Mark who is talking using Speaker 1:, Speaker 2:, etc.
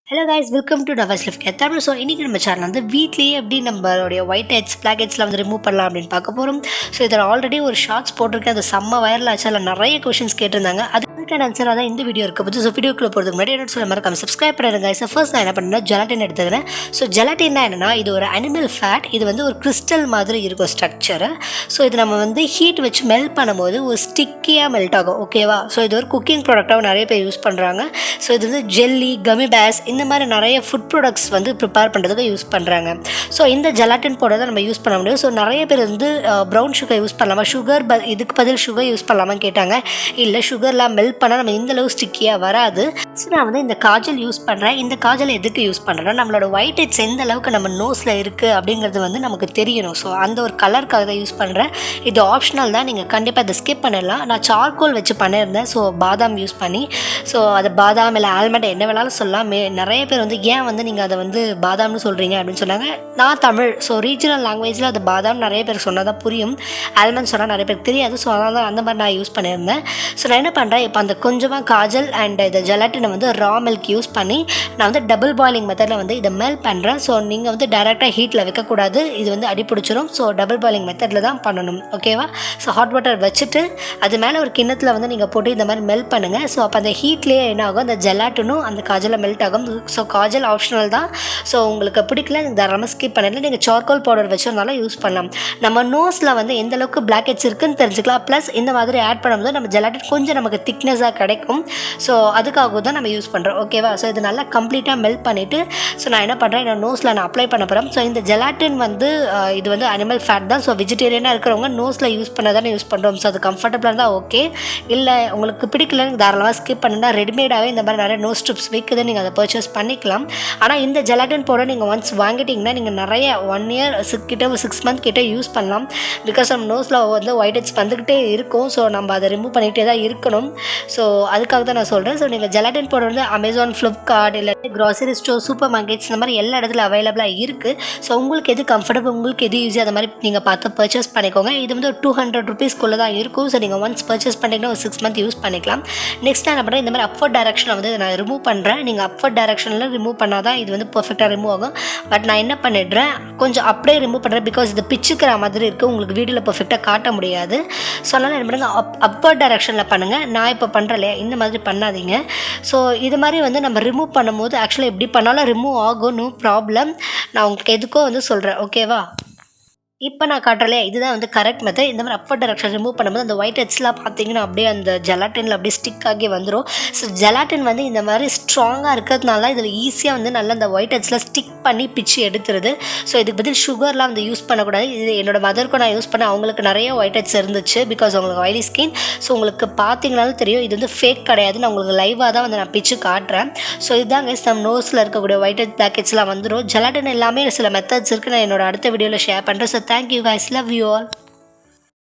Speaker 1: Hello guys, welcome to navajlifecaretamil. So இன்றைக்கி நம்ம channel வந்து வீட்லேயே எப்படி நம்மளுடைய ஒயிட் ஹெட்ஸ் பிளாக் ஹெட்ஸ்லாம் வந்து ரிமூவ் பண்ணலாம் அப்படின்னு பார்க்க போகிறோம். ஸோ இதில் ஆல்ரெடி ஒரு ஷார்ட்ஸ் போட்டிருக்கேன், அது செம்ம வைரல் ஆச்சு. அதில் நிறைய கொஷின்ஸ் கேட்டிருந்தாங்க. அதுக்கான ஆன்சராக தான் இந்த வீடியோ இருக்க போது. ஸோ வீடியோக்குள்ளே போகிறதுக்கு முன்னாடி என்ன சொல்ல மறக்காம சப்ஸ்கிரைப் பண்ணிடுங்க. ஸோ ஃபர்ஸ்ட் நான் என்ன பண்ணேன்னா ஜெலட்டின் எடுத்துக்கிறேன். ஸோ ஜெலட்டின்னா என்னென்னா இது ஒரு அனிமல் ஃபேட். இது வந்து ஒரு கிறிஸ்டல் மாதிரி இருக்கும் ஸ்ட்ரக்சரு. ஸோ இது நம்ம வந்து ஹீட் வச்சு மெல்ட் பண்ணும்போது ஒரு ஸ்டிக்கியாக மெல்ட் ஆகும். ஓகேவா? ஸோ இது ஒரு குக்கிங் ப்ராடக்டாக நிறைய பேர் யூஸ் பண்ணுறாங்க. ஸோ இது வந்து ஜெல்லி, கமி பேர்ஸ் இந்த மாதிரி நிறைய ஃபுட் ப்ராடக்ட்ஸ் வந்து ப்ரிப்பேர் பண்ணுறதுக்கு யூஸ் பண்ணுறாங்க. ஸோ இந்த ஜெலாட்டின் பவுடர் தான் நம்ம யூஸ் பண்ண முடியும். ஸோ நிறைய பேர் வந்து ப்ரௌன் சுகர் யூஸ் பண்ணலாமா, இதுக்கு பதில் சுகர் யூஸ் பண்ணலாமா கேட்டாங்க. இல்லை, சுகர்லாம் மெல்ட் பண்ணால் நம்ம இந்தளவு ஸ்டிக்கியாக வராது. ஸோ நான் வந்து இந்த காஜல் யூஸ் பண்ணுறேன். இந்த காஜல் எதுக்கு யூஸ் பண்ணுறேன்னா நம்மளோட ஒயிட் ஹெட்ஸ் எந்த அளவுக்கு நம்ம நோஸில் இருக்குது அப்படிங்கிறது வந்து நமக்கு தெரியணும். ஸோ அந்த ஒரு கலருக்காக தான் யூஸ் பண்ணுறேன். இது ஆப்ஷனல் தான், நீங்கள் கண்டிப்பாக இதை ஸ்கிப் பண்ணிடலாம். நான் சார்கோல் வச்சு பண்ணியிருந்தேன். ஸோ பாதாம் யூஸ் பண்ணி, ஸோ அது பாதாம் இல்லை ஆல்மண்ட் என்ன வேணாலும் சொல்லலாம். நிறைய பேர் வந்து ஏன் வந்து நீங்கள் அதை வந்து பாதாம்னு சொல்கிறீங்க அப்படின்னு சொன்னாங்க. நான் தமிழ், ஸோ ரீஜனல் லாங்குவேஜில் அது பாதாம் நிறைய பேர் சொன்னால் தான் புரியும். ஆல்மண்ட் சொன்னால் நிறைய பேருக்கு தெரியாது. ஸோ அதனால தான் அந்த மாதிரி நான் யூஸ் பண்ணியிருந்தேன். ஸோ நான் என்ன பண்ணுறேன், இப்போ அந்த கொஞ்சமாக காஜல் அண்ட் இந்த ஜெலாட்டினை வந்து ரா மில்க் யூஸ் பண்ணி நான் வந்து டபுள் பாயிலிங் மெத்தடில் வந்து இதை மெல்ட் பண்ணுறேன். ஸோ நீங்கள் வந்து டைரெக்டாக ஹீட்டில் வைக்கக்கூடாது, இது வந்து அடி பிடிச்சிரும். ஸோ டபுள் பாயிலிங் மெத்தடில் தான் பண்ணணும். ஓகேவா? ஸோ ஹாட் வாட்டர் வச்சுட்டு அது மேலே ஒரு கிண்ணத்தில் வந்து நீங்கள் போட்டு இந்த மாதிரி மெல்ட் பண்ணுங்கள். ஸோ அப்போ அந்த ஹீட்லேயே என்ன ஆகும், அந்த ஜெலாட்டினும் அந்த காஜலில் மெல்ட் ஆகும். ஸோ காஜல் ஆப்ஷனல் தான். ஸோ உங்களுக்கு பிடிக்கல நீங்கள் தாராளமாக ஸ்கிப் பண்ணிடலாம். நீங்கள் சார்கோல் பவுடர் வச்சிருந்தாலும் யூஸ் பண்ணலாம். நம்ம நோஸில் வந்து எந்த அளவுக்கு பிளாக் ஹெட்ஸ் இருக்குன்னு தெரிஞ்சுக்கலாம். ப்ளஸ் இந்த மாதிரி ஆட் பண்ணும்போது நம்ம ஜெலாட்டின் கொஞ்சம் நமக்கு திக்னஸாக கிடைக்கும். ஸோ அதுக்காக தான் நம்ம யூஸ் பண்ணுறோம். ஓகேவா? ஸோ இது நல்லா கம்ப்ளீட்டாக மெல்ட் பண்ணிவிட்டு ஸோ நான் என்ன பண்ணுறேன், என்னோட நோஸில் நான் அப்ளை பண்ண போகிறேன். ஸோ இந்த ஜெலாட்டின் வந்து இது வந்து அனிமல் ஃபேட் தான். ஸோ வெஜிடேரியனாக இருக்கிறவங்க நோஸில் யூஸ் பண்ண தானே யூஸ் பண்ணுறோம். ஸோ அது கம்ஃபர்டபுளாக இருந்தால் ஓகே. இல்லை உங்களுக்கு பிடிக்கலன்னு தாராளமாக ஸ்கிப் பண்ணுன்னா ரெடிமேடாகவே இந்த மாதிரி நிறைய நோஸ் ஸ்ட்ரிப்ஸ் விற்குது, நீங்கள் அதை பர்ச்சேஸ் பண்ணிக்கலாம். ஆனால் இந்த ஜெலாட்டின் பவுடர் நீங்கள் ஒன்ஸ் வாங்கிட்டிங்கன்னா நீங்கள் நிறைய 1 year கிட்ட 6 month கிட்ட யூஸ் பண்ணலாம். பிகாஸ் நம்ம நோஸில் வந்து ஒயிட் ஹெட்ஸ் வந்துக்கிட்டே இருக்கும். ஸோ நம்ம அதை ரிமூவ் பண்ணிகிட்டே தான் இருக்கணும். ஸோ அதுக்காக தான் நான் சொல்கிறேன். ஸோ நீங்கள் ஜெலாட்டின் பவுடர் வந்து அமேசான், ஃப்ளிப்கார்ட் இல்லை க்ராசரி ஸ்டோர், சூப்பர் மார்க்கெட்ஸ் இந்த மாதிரி எல்லா இடத்துல அவைலபிளாக இருக்குது. ஸோ உங்களுக்கு எது கம்ஃபர்டபுள், உங்களுக்கு எது ஈஸி, அந்த மாதிரி நீங்கள் பார்த்து பர்ச்சேஸ் பண்ணிக்கோங்க. இது வந்து ஒரு 200 rupeesக்குள்ளே தான் இருக்கும். ஸோ நீங்கள் ஒன்ஸ் பர்ச்சேஸ் பண்ணிங்கன்னா ஒரு 6 month யூஸ் பண்ணிக்கலாம். நெக்ஸ்ட் என்ன பண்ணுறேன், இந்த மாதிரி அப்வர்ட் டைரக்ஷனில் வந்து நான் ரிமூவ் பண்ணுறேன். நீங்கள் அப்வர்ட் டைரக்ஷனில் ரிமூவ் பண்ணால் தான் இது வந்து பர்ஃபெக்டாக ரிமூவ் ஆகும். பட் நான் என்ன பண்ணிடுறேன், கொஞ்சம் அப்படியே ரிமூவ் பண்ணுறேன். பிகாஸ் இது பிச்சுக்கிற மாதிரி இருக்குது, உங்களுக்கு வீடியோவில் பர்ஃபெக்டாக காட்ட முடியாது. ஸோ அதனால் என்ன பண்ணுங்கள், அப்வர்ட் டைரக்ஷனில் பண்ணுங்கள். நான் இப்போ பண்ணுறேன் இல்லையா, இந்த மாதிரி பண்ணாதீங்க. ஸோ இது மாதிரி வந்து நம்ம ரிமூவ் பண்ணும்போது ஆக்சுவலாக எப்படி பண்ணாலும் ரிமூவ் ஆகும், நோ ப்ராப்ளம். நான் உங்களுக்கு எதுக்கோ வந்து சொல்கிறேன். ஓகேவா? இப்போ நான் காட்டுறேன், இதுதான் வந்து கரெக்ட் மெத்தட். இந்த மாதிரி அப்வர்ட் டைரக்ஷன் ரிமூவ் பண்ணும்போது அந்த ஒயிட் ஹெட்ஸ்லாம் பார்த்தீங்கன்னா அப்படியே அந்த ஜெலாட்டினில் அப்படியே ஸ்டிக் ஆகி வந்துடும். ஸோ ஜெலாட்டின் வந்து இந்த மாதிரி ஸ்ட்ராங்காக இருக்கிறதுனால இதில் ஈஸியாக வந்து நல்லா அந்த ஒயிட் ஹெட்ஸில் ஸ்டிக் பண்ணி பிச்சு எடுத்துருது. ஸோ இதுக்கு பதில் சுகர்லாம் வந்து யூஸ் பண்ணக்கூடாது. இது என்னோட மதருக்கும் நான் யூஸ் பண்ணேன், அவங்களுக்கு நிறைய ஒயிட் ஹெட்ஸ் இருந்துச்சு. பிகாஸ் அவங்களுக்கு ஆயிலி ஸ்கின். ஸோ உங்களுக்கு பார்த்தீங்கனாலும் தெரியும், இது வந்து ஃபேக் கிடையாது. நான் உங்களுக்கு லைவாக தான் வந்து நான் பிச்சு காட்டுறேன். ஸோ இதுதான் கைஸ், நம்ம நோஸில் இருக்கக்கூடிய ஒயிட் ஹெட் பிளாக் ஹெட்ஸ்லாம் வந்துடும். ஜெலாட்டின் எல்லாமே சில மெத்தட்ஸ் இருக்குது, நான் என்னோட அடுத்த வீடியோவில் ஷேர் பண்ணுறேன். So thank you guys, love you all.